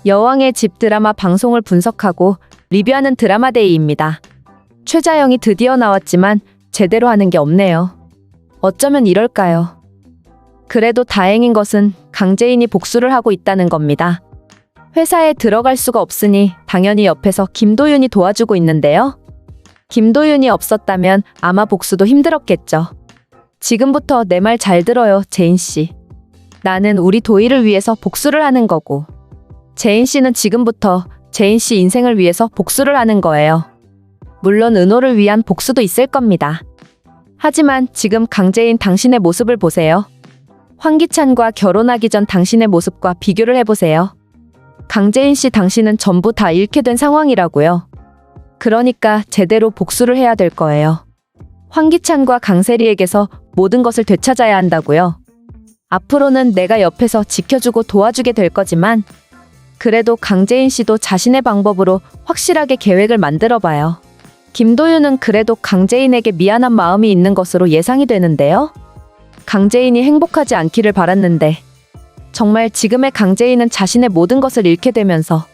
여왕의 집 드라마 방송을 분석하고 리뷰하는 드라마데이입니다. 최자영이 드디어 나왔지만 제대로 하는 게 없네요. 어쩌면 이럴까요? 그래도 다행인 것은 강재인이 복수를 하고 있다는 겁니다. 회사에 들어갈 수가 없으니 당연히 옆에서 김도윤이 도와주고 있는데요. 김도윤이 없었다면 아마 복수도 힘들었겠죠. 지금부터 내 말 잘 들어요, 재인 씨. 나는 우리 도희를 위해서 복수를 하는 거고, 재인 씨는 지금부터 재인 씨 인생을 위해서 복수를 하는 거예요. 물론 은호를 위한 복수도 있을 겁니다. 하지만 지금 강재인 당신의 모습을 보세요. 황기찬과 결혼하기 전 당신의 모습과 비교를 해보세요. 강재인 씨 당신은 전부 다 잃게 된 상황이라고요. 그러니까 제대로 복수를 해야 될 거예요. 황기찬과 강세리에게서 모든 것을 되찾아야 한다고요. 앞으로는 내가 옆에서 지켜주고 도와주게 될 거지만 그래도 강재인 씨도 자신의 방법으로 확실하게 계획을 만들어봐요. 김도윤은 그래도 강재인에게 미안한 마음이 있는 것으로 예상이 되는데요. 강재인이 행복하지 않기를 바랐는데 정말 지금의 강재인은 자신의 모든 것을 잃게 되면서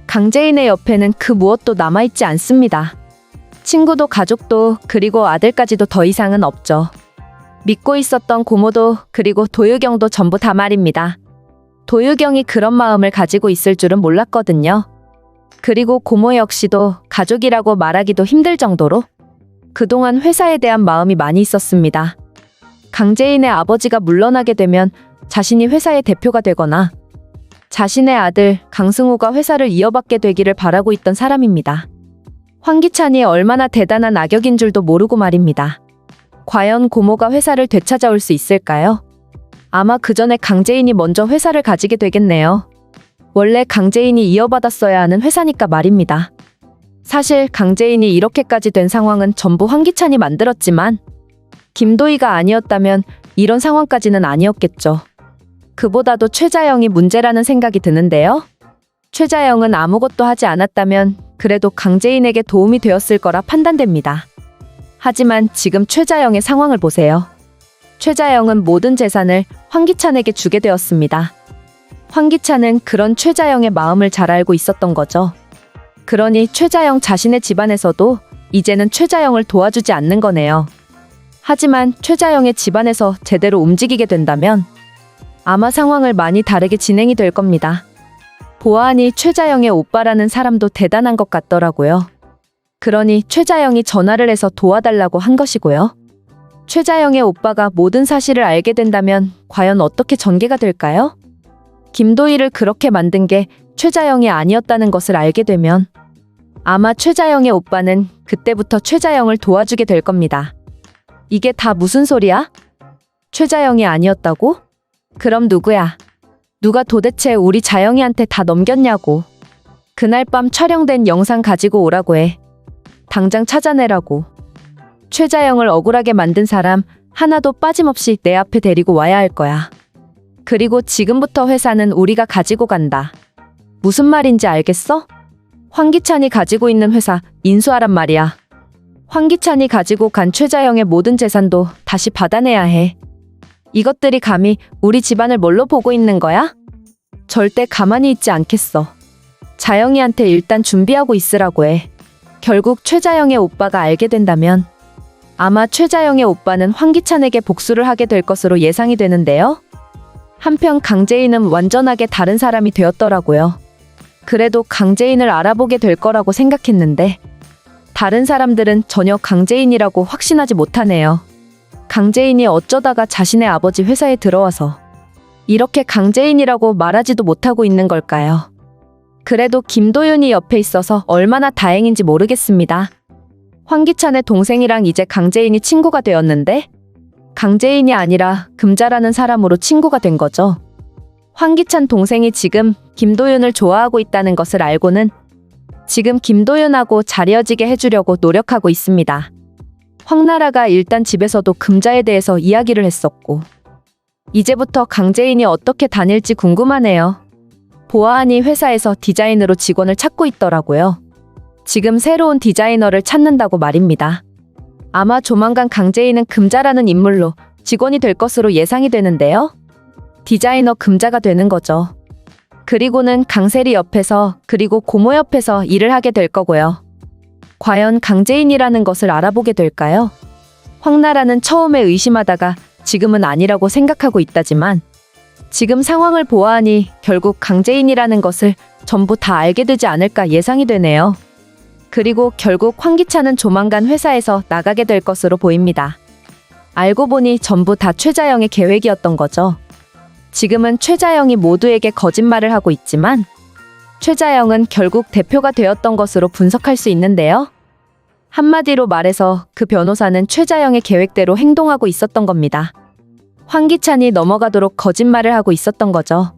강재인의 옆에는 그 무엇도 남아있지 않습니다. 친구도 가족도 그리고 아들까지도 더 이상은 없죠. 믿고 있었던 고모도 그리고 도유경도 전부 다 말입니다. 도유경이 그런 마음을 가지고 있을 줄은 몰랐거든요. 그리고 고모 역시도 가족이라고 말하기도 힘들 정도로 그동안 회사에 대한 마음이 많이 있었습니다. 강재인의 아버지가 물러나게 되면 자신이 회사의 대표가 되거나 자신의 아들 강승우가 회사를 이어받게 되기를 바라고 있던 사람입니다. 황기찬이 얼마나 대단한 악역인 줄도 모르고 말입니다. 과연 고모가 회사를 되찾아올 수 있을까요? 아마 그 전에 강재인이 먼저 회사를 가지게 되겠네요. 원래 강재인이 이어받았어야 하는 회사니까 말입니다. 사실 강재인이 이렇게까지 된 상황은 전부 황기찬이 만들었지만 김도희가 아니었다면 이런 상황까지는 아니었겠죠. 그보다도 최자영이 문제라는 생각이 드는데요. 최자영은 아무것도 하지 않았다면 그래도 강재인에게 도움이 되었을 거라 판단됩니다. 하지만 지금 최자영의 상황을 보세요. 최자영은 모든 재산을 황기찬에게 주게 되었습니다. 황기찬은 그런 최자영의 마음을 잘 알고 있었던 거죠. 그러니 최자영 자신의 집안에서도 이제는 최자영을 도와주지 않는 거네요. 하지만 최자영의 집안에서 제대로 움직이게 된다면 아마 상황을 많이 다르게 진행이 될 겁니다. 보아하니 최자영의 오빠라는 사람도 대단한 것 같더라고요. 그러니 최자영이 전화를 해서 도와달라고 한 것이고요. 최자영의 오빠가 모든 사실을 알게 된다면 과연 어떻게 전개가 될까요? 김도희를 그렇게 만든 게 최자영이 아니었다는 것을 알게 되면 아마 최자영의 오빠는 그때부터 최자영을 도와주게 될 겁니다. 이게 다 무슨 소리야? 최자영이 아니었다고? 그럼 누구야? 누가 도대체 우리 자영이한테 다 넘겼냐고. 그날 밤 촬영된 영상 가지고 오라고 해. 당장 찾아내라고. 최자영을 억울하게 만든 사람 하나도 빠짐없이 내 앞에 데리고 와야 할 거야. 그리고 지금부터 회사는 우리가 가지고 간다. 무슨 말인지 알겠어? 황기찬이 가지고 있는 회사 인수하란 말이야. 황기찬이 가지고 간 최자영의 모든 재산도 다시 받아내야 해. 이것들이 감히 우리 집안을 뭘로 보고 있는 거야? 절대 가만히 있지 않겠어. 자영이한테 일단 준비하고 있으라고 해. 결국 최자영의 오빠가 알게 된다면 아마 최자영의 오빠는 황기찬에게 복수를 하게 될 것으로 예상이 되는데요. 한편 강재인은 완전하게 다른 사람이 되었더라고요. 그래도 강재인을 알아보게 될 거라고 생각했는데 다른 사람들은 전혀 강재인이라고 확신하지 못하네요. 강재인이 어쩌다가 자신의 아버지 회사에 들어와서 이렇게 강재인이라고 말하지도 못하고 있는 걸까요? 그래도 김도윤이 옆에 있어서 얼마나 다행인지 모르겠습니다. 황기찬의 동생이랑 이제 강재인이 친구가 되었는데 강재인이 아니라 금자라는 사람으로 친구가 된 거죠. 황기찬 동생이 지금 김도윤을 좋아하고 있다는 것을 알고는 지금 김도윤하고 잘 이어지게 해주려고 노력하고 있습니다. 황나라가 일단 집에서도 금자에 대해서 이야기를 했었고 이제부터 강재인이 어떻게 다닐지 궁금하네요. 보아하니 회사에서 디자이너로 직원을 찾고 있더라고요. 지금 새로운 디자이너를 찾는다고 말입니다. 아마 조만간 강재인은 금자라는 인물로 직원이 될 것으로 예상이 되는데요. 디자이너 금자가 되는 거죠. 그리고는 강세리 옆에서 그리고 고모 옆에서 일을 하게 될 거고요. 과연 강재인이라는 것을 알아보게 될까요? 황나라는 처음에 의심하다가 지금은 아니라고 생각하고 있다지만 지금 상황을 보아하니 결국 강재인이라는 것을 전부 다 알게 되지 않을까 예상이 되네요. 그리고 결국 황기찬은 조만간 회사에서 나가게 될 것으로 보입니다. 알고 보니 전부 다 최자영의 계획이었던 거죠. 지금은 최자영이 모두에게 거짓말을 하고 있지만 최자영은 결국 대표가 되었던 것으로 분석할 수 있는데요. 한마디로 말해서 그 변호사는 최자영의 계획대로 행동하고 있었던 겁니다. 황기찬이 넘어가도록 거짓말을 하고 있었던 거죠.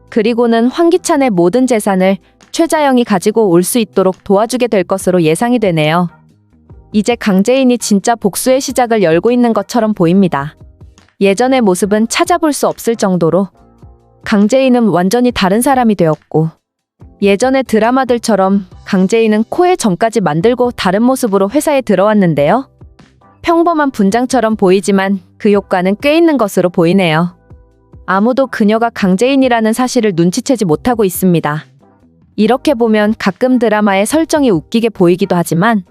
그리고는 황기찬의 모든 재산을 최자영이 가지고 올 수 있도록 도와주게 될 것으로 예상이 되네요. 이제 강재인이 진짜 복수의 시작을 열고 있는 것처럼 보입니다. 예전의 모습은 찾아볼 수 없을 정도로 강재인은 완전히 다른 사람이 되었고 예전의 드라마들처럼 강재인은 코에 점까지 만들고 다른 모습으로 회사에 들어왔는데요. 평범한 분장처럼 보이지만 그 효과는 꽤 있는 것으로 보이네요. 아무도 그녀가 강재인이라는 사실을 눈치채지 못하고 있습니다. 이렇게 보면 가끔 드라마의 설정이 웃기게 보이기도 하지만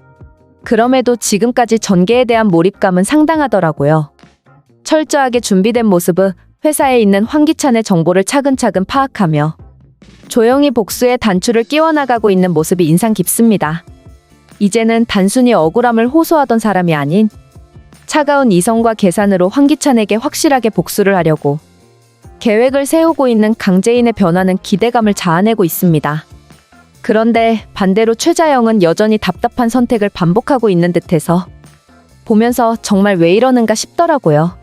그럼에도 지금까지 전개에 대한 몰입감은 상당하더라고요. 철저하게 준비된 모습은 회사에 있는 황기찬의 정보를 차근차근 파악하며 조용히 복수의 단추를 끼워나가고 있는 모습이 인상 깊습니다. 이제는 단순히 억울함을 호소하던 사람이 아닌 차가운 이성과 계산으로 황기찬에게 확실하게 복수를 하려고 계획을 세우고 있는 강재인의 변화는 기대감을 자아내고 있습니다. 그런데 반대로 최자영은 여전히 답답한 선택을 반복하고 있는 듯해서 보면서 정말 왜 이러는가 싶더라고요.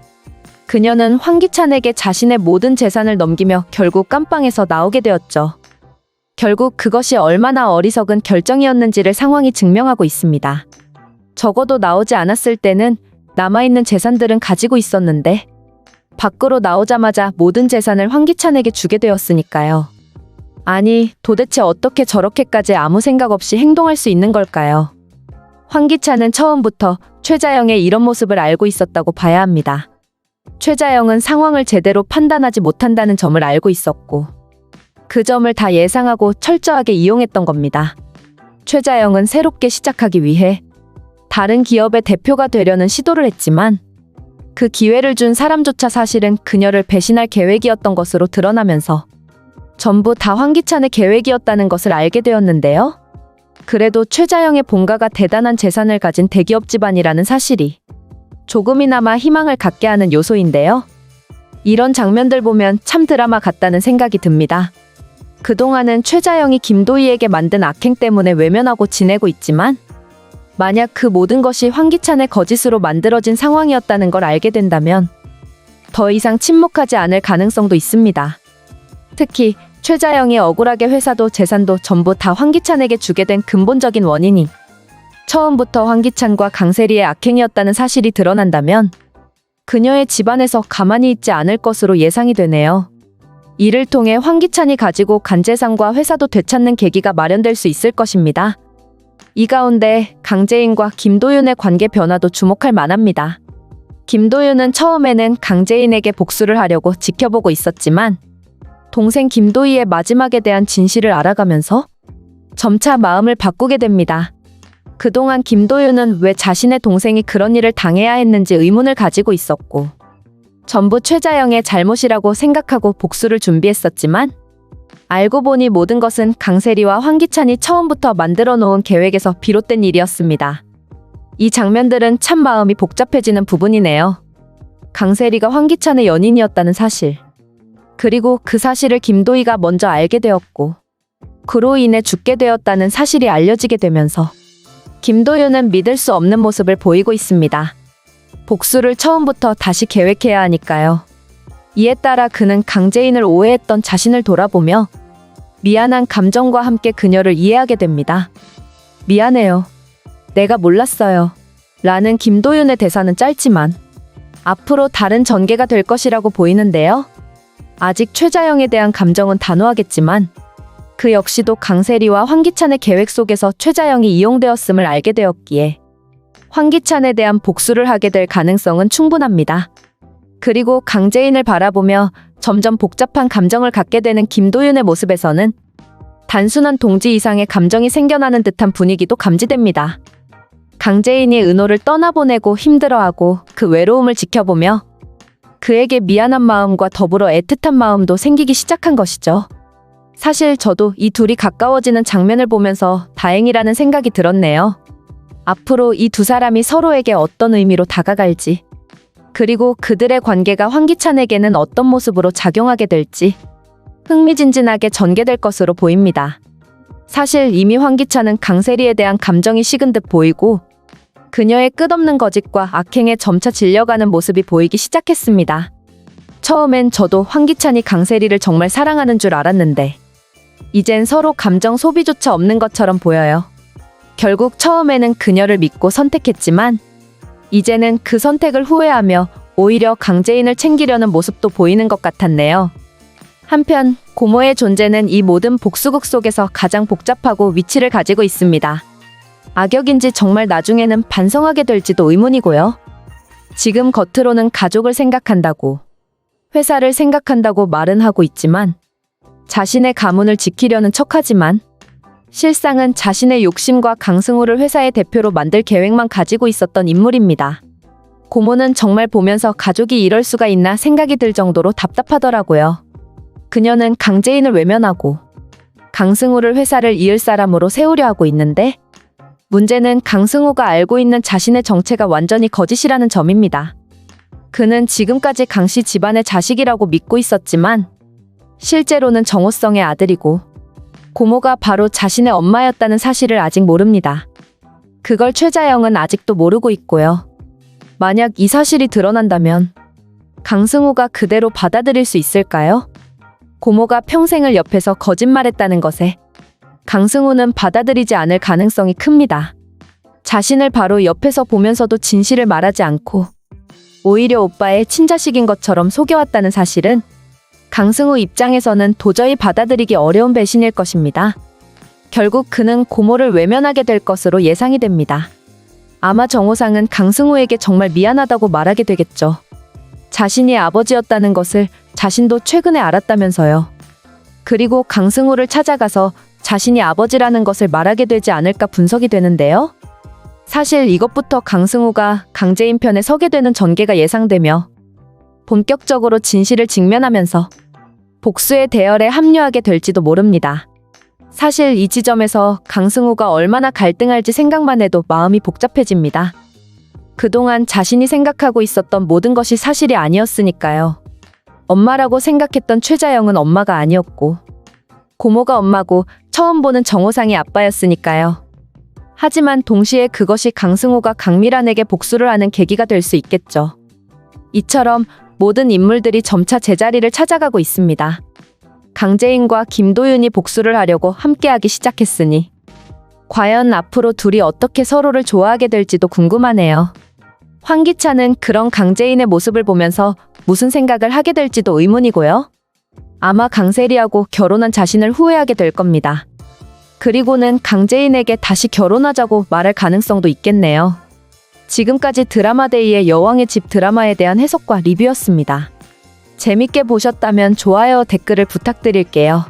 그녀는 황기찬에게 자신의 모든 재산을 넘기며 결국 깜빵에서 나오게 되었죠. 결국 그것이 얼마나 어리석은 결정이었는지를 상황이 증명하고 있습니다. 적어도 나오지 않았을 때는 남아있는 재산들은 가지고 있었는데 밖으로 나오자마자 모든 재산을 황기찬에게 주게 되었으니까요. 아니, 도대체 어떻게 저렇게까지 아무 생각 없이 행동할 수 있는 걸까요? 황기찬은 처음부터 최자영의 이런 모습을 알고 있었다고 봐야 합니다. 최자영은 상황을 제대로 판단하지 못한다는 점을 알고 있었고 그 점을 다 예상하고 철저하게 이용했던 겁니다. 최자영은 새롭게 시작하기 위해 다른 기업의 대표가 되려는 시도를 했지만 그 기회를 준 사람조차 사실은 그녀를 배신할 계획이었던 것으로 드러나면서 전부 다 황기찬의 계획이었다는 것을 알게 되었는데요. 그래도 최자영의 본가가 대단한 재산을 가진 대기업 집안이라는 사실이 조금이나마 희망을 갖게 하는 요소인데요. 이런 장면들 보면 참 드라마 같다는 생각이 듭니다. 그동안은 최자영이 김도희에게 만든 악행 때문에 외면하고 지내고 있지만 만약 그 모든 것이 황기찬의 거짓으로 만들어진 상황이었다는 걸 알게 된다면 더 이상 침묵하지 않을 가능성도 있습니다. 특히 최자영이 억울하게 회사도 재산도 전부 다 황기찬에게 주게 된 근본적인 원인이 처음부터 황기찬과 강세리의 악행이었다는 사실이 드러난다면 그녀의 집안에서 가만히 있지 않을 것으로 예상이 되네요. 이를 통해 황기찬이 가지고 간 재산과 회사도 되찾는 계기가 마련될 수 있을 것입니다. 이 가운데 강재인과 김도윤의 관계 변화도 주목할 만합니다. 김도윤은 처음에는 강재인에게 복수를 하려고 지켜보고 있었지만 동생 김도희의 마지막에 대한 진실을 알아가면서 점차 마음을 바꾸게 됩니다. 그동안 김도윤은 왜 자신의 동생이 그런 일을 당해야 했는지 의문을 가지고 있었고 전부 최자영의 잘못이라고 생각하고 복수를 준비했었지만 알고 보니 모든 것은 강세리와 황기찬이 처음부터 만들어 놓은 계획에서 비롯된 일이었습니다. 이 장면들은 참 마음이 복잡해지는 부분이네요. 강세리가 황기찬의 연인이었다는 사실, 그리고 그 사실을 김도희가 먼저 알게 되었고 그로 인해 죽게 되었다는 사실이 알려지게 되면서 김도윤은 믿을 수 없는 모습을 보이고 있습니다. 복수를 처음부터 다시 계획해야 하니까요. 이에 따라 그는 강재인을 오해했던 자신을 돌아보며 미안한 감정과 함께 그녀를 이해하게 됩니다. 미안해요. 내가 몰랐어요. 라는 김도윤의 대사는 짧지만 앞으로 다른 전개가 될 것이라고 보이는데요. 아직 최자영에 대한 감정은 단호하겠지만 그 역시도 강세리와 황기찬의 계획 속에서 최자영이 이용되었음을 알게 되었기에 황기찬에 대한 복수를 하게 될 가능성은 충분합니다. 그리고 강재인을 바라보며 점점 복잡한 감정을 갖게 되는 김도윤의 모습에서는 단순한 동지 이상의 감정이 생겨나는 듯한 분위기도 감지됩니다. 강재인이 은호를 떠나보내고 힘들어하고 그 외로움을 지켜보며 그에게 미안한 마음과 더불어 애틋한 마음도 생기기 시작한 것이죠. 사실 저도 이 둘이 가까워지는 장면을 보면서 다행이라는 생각이 들었네요. 앞으로 이 두 사람이 서로에게 어떤 의미로 다가갈지, 그리고 그들의 관계가 황기찬에게는 어떤 모습으로 작용하게 될지 흥미진진하게 전개될 것으로 보입니다. 사실 이미 황기찬은 강세리에 대한 감정이 식은 듯 보이고 그녀의 끝없는 거짓과 악행에 점차 질려가는 모습이 보이기 시작했습니다. 처음엔 저도 황기찬이 강세리를 정말 사랑하는 줄 알았는데 이젠 서로 감정 소비조차 없는 것처럼 보여요. 결국 처음에는 그녀를 믿고 선택했지만 이제는 그 선택을 후회하며 오히려 강재인을 챙기려는 모습도 보이는 것 같았네요. 한편 고모의 존재는 이 모든 복수극 속에서 가장 복잡하고 위치를 가지고 있습니다. 악역인지 정말 나중에는 반성하게 될지도 의문이고요. 지금 겉으로는 가족을 생각한다고, 회사를 생각한다고 말은 하고 있지만 자신의 가문을 지키려는 척하지만 실상은 자신의 욕심과 강승우를 회사의 대표로 만들 계획만 가지고 있었던 인물입니다. 고모는 정말 보면서 가족이 이럴 수가 있나 생각이 들 정도로 답답하더라고요. 그녀는 강재인을 외면하고 강승우를 회사를 이을 사람으로 세우려 하고 있는데 문제는 강승우가 알고 있는 자신의 정체가 완전히 거짓이라는 점입니다. 그는 지금까지 강씨 집안의 자식이라고 믿고 있었지만 실제로는 정호성의 아들이고 고모가 바로 자신의 엄마였다는 사실을 아직 모릅니다. 그걸 최자영은 아직도 모르고 있고요. 만약 이 사실이 드러난다면 강승우가 그대로 받아들일 수 있을까요? 고모가 평생을 옆에서 거짓말했다는 것에 강승우는 받아들이지 않을 가능성이 큽니다. 자신을 바로 옆에서 보면서도 진실을 말하지 않고 오히려 오빠의 친자식인 것처럼 속여왔다는 사실은 강승우 입장에서는 도저히 받아들이기 어려운 배신일 것입니다. 결국 그는 고모를 외면하게 될 것으로 예상이 됩니다. 아마 정호상은 강승우에게 정말 미안하다고 말하게 되겠죠. 자신이 아버지였다는 것을 자신도 최근에 알았다면서요. 그리고 강승우를 찾아가서 자신이 아버지라는 것을 말하게 되지 않을까 분석이 되는데요. 사실 이것부터 강승우가 강재인 편에 서게 되는 전개가 예상되며 본격적으로 진실을 직면하면서 복수의 대열에 합류하게 될지도 모릅니다. 사실 이 지점에서 강승우가 얼마나 갈등할지 생각만 해도 마음이 복잡해집니다. 그동안 자신이 생각하고 있었던 모든 것이 사실이 아니었으니까요. 엄마라고 생각했던 최자영은 엄마가 아니었고 고모가 엄마고 처음 보는 정호상이 아빠였으니까요. 하지만 동시에 그것이 강승우가 강미란에게 복수를 하는 계기가 될 수 있겠죠. 이처럼 모든 인물들이 점차 제자리를 찾아가고 있습니다. 강재인과 김도윤이 복수를 하려고 함께하기 시작했으니 과연 앞으로 둘이 어떻게 서로를 좋아하게 될지도 궁금하네요. 황기찬은 그런 강재인의 모습을 보면서 무슨 생각을 하게 될지도 의문이고요. 아마 강세리하고 결혼한 자신을 후회하게 될 겁니다. 그리고는 강재인에게 다시 결혼하자고 말할 가능성도 있겠네요. 지금까지 드라마데이의 여왕의 집 드라마에 대한 해석과 리뷰였습니다. 재밌게 보셨다면 좋아요, 댓글을 부탁드릴게요.